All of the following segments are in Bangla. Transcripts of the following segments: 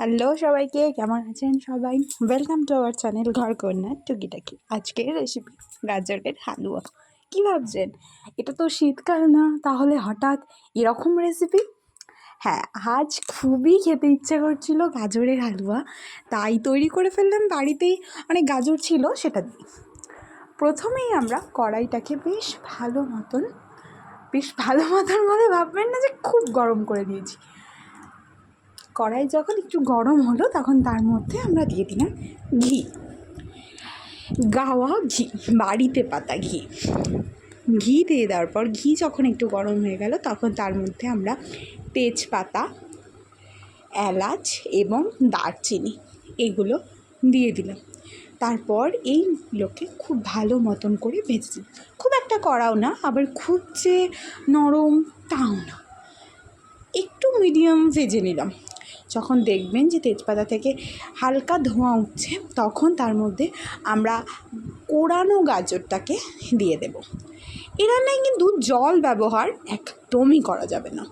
হ্যালো সবাইকে, কেমন আছেন সবাই? ওয়েলকাম টু আওয়ার চ্যানেল ঘরকন্যা টুকিটাকি। আজকের রেসিপি গাজরের হালুয়া। কী ভাবছেন, এটা তো শীতকাল না, তাহলে হঠাৎ এরকম রেসিপি? হ্যাঁ, আজ খুবই খেতে ইচ্ছে করছিল গাজরের হালুয়া, তাই তৈরি করে ফেললাম। বাড়িতেই অনেক গাজর ছিল, সেটা দিয়ে প্রথমেই আমরা কড়াইটাকে বেশ ভালো মতন মানে ভাববেন না যে খুব গরম করে দিয়েছি। কড়াই যখন একটু গরম হলো তখন তার মধ্যে আমরা দিয়ে দিলাম ঘি, গাওয়া ঘি, বাড়িতে পাতা ঘি। ঘি দিয়ে দেওয়ার পর ঘি যখন একটু গরম হয়ে গেল তখন তার মধ্যে আমরা তেজপাতা, এলাচ এবং দারচিনি এগুলো দিয়ে দিলাম। তারপর এইগুলোকে খুব ভালো মতন করে ভেজে দিলাম। খুব একটা কড়াও না, আবার খুব যে নরম তাও না, একটু মিডিয়াম ভেজে নিলাম। যখন দেখবেন যে তেজপাতা থেকে হালকা ধোঁয়া উঠছে তখন তার মধ্যে আমরা কোরানো গাজরটাকে দিয়ে দেব। এ রান্নায় কিন্তু জল ব্যবহার একদমই করা যাবে না।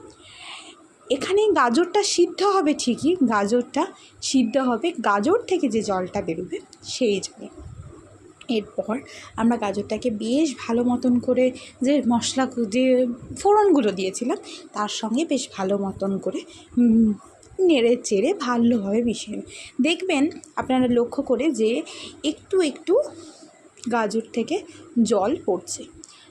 এখানে গাজরটা সিদ্ধ হবে ঠিকই, গাজরটা সিদ্ধ হবে, গাজর থেকে যে জলটা বেরোবে সেই জলে। এরপর আমরা গাজরটাকে বেশ ভালো মতন করে যে মশলা, যে ফোড়নগুলো দিয়েছিলাম তার সঙ্গে বেশ ভালো মতন করে নেড়ে চেড়ে ভালোভাবে মিশিয়ে দেখবেন আপনারা লক্ষ্য করে যে একটু একটু গাজর থেকে জল পড়ছে।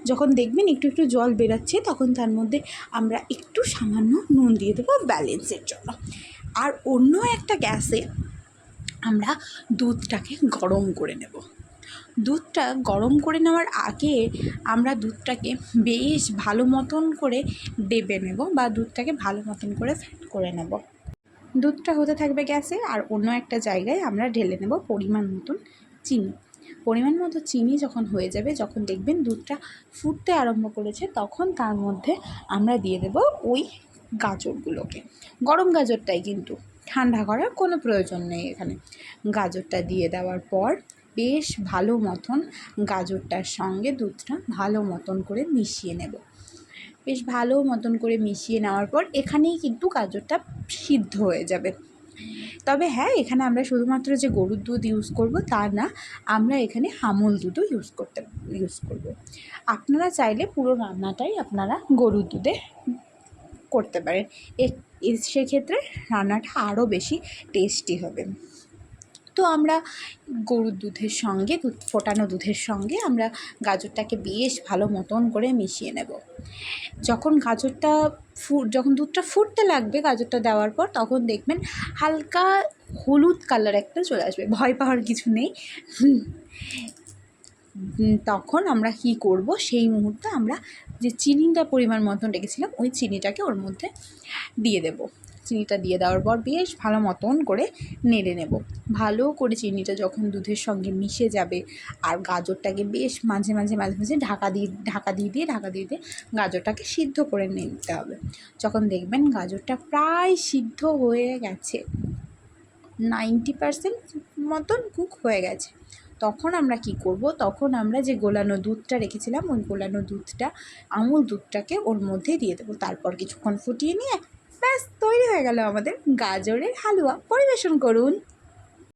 যখন দেখবেন একটু একটু জল বেরাচ্ছে তখন তার মধ্যে আমরা একটু সামান্য নুন দিয়ে দেবো ব্যালেন্সের জন্য। আর অন্য একটা গ্যাসে আমরা দুধটাকে গরম করে নেব। দুধটা গরম করে নেওয়ার আগে আমরা দুধটাকে বেশ ভালো মতন করে ডেবে নেব বা দুধটাকে ভালো মতন করে ফ্যাট করে নেব। দুধটা হতে থাকবে গ্যাসে, আর অন্য একটা জায়গায় আমরা ঢেলে নেব পরিমাণ মতন চিনি। পরিমাণ মতো চিনি যখন হয়ে যাবে, যখন দেখবেন দুধটা ফুটতে আরম্ভ করেছে তখন তার মধ্যে আমরা দিয়ে দেব ওই গাজরগুলোকে। গরম গাজরটাই, কিন্তু ঠান্ডা করার কোনো প্রয়োজন নেই এখানে। গাজরটা দিয়ে দেওয়ার পর বেশ ভালো মতন গাজরটার সঙ্গে দুধটা ভালো মতন করে মিশিয়ে নেব। বেশ ভালো মতন করে মিশিয়ে নেওয়ার পর এখানেই কিন্তু গাজরটা সিদ্ধ হয়ে যাবে। তবে হ্যাঁ, এখানে আমরা শুধুমাত্র যে গরুর দুধ ইউজ করব তা না, আমরা এখানে আমুল দুধও ইউজ করব। আপনারা চাইলে পুরো রান্নাটাই আপনারা গরুর দুধে করতে পারেন, সেক্ষেত্রে রান্নাটা আরও বেশি টেস্টি হবে। তো আমরা গরুর দুধের সঙ্গে, ফোটানো দুধের সঙ্গে আমরা গাজরটাকে বেশ ভালো মতন করে মিশিয়ে নেব। যখন গাজরটা যখন দুধটা ফুটতে লাগবে গাজরটা দেওয়ার পর, তখন দেখবেন হালকা হলুদ কালার একটা চলে আসবে। ভয় পাওয়ার কিছু নেই। তখন আমরা কি করব, সেই মুহূর্তে আমরা যে চিনিটা পরিমাণ মতন রেখেছিলাম ওই চিনিটাকে ওর মধ্যে দিয়ে দেব। চিনিটা দিয়ে দেওয়ার পর বেশ ভালো মতন করে নেড়ে নেব। ভালো করে চিনিটা যখন দুধের সঙ্গে মিশে যাবে আর গাজরটাকে বেশ মাঝে মাঝে ঢাকা দিয়ে গাজরটাকে সিদ্ধ করে নিতে হবে। যখন দেখবেন গাজরটা প্রায় সিদ্ধ হয়ে গেছে, 90% মতন কুক হয়ে গেছে, তখন আমরা কি করব, তখন আমরা যে গোলানো দুধটা রেখেছিলাম ওই গোলানো দুধটা, আমুল দুধটাকে ওর মধ্যে দিয়ে দেবো। তারপর কিছুক্ষণ ফুটিয়ে নিয়ে ব্যাস তৈরি হয়ে গেল আমাদের গাজরের হালুয়া। পরিবেশন করুন।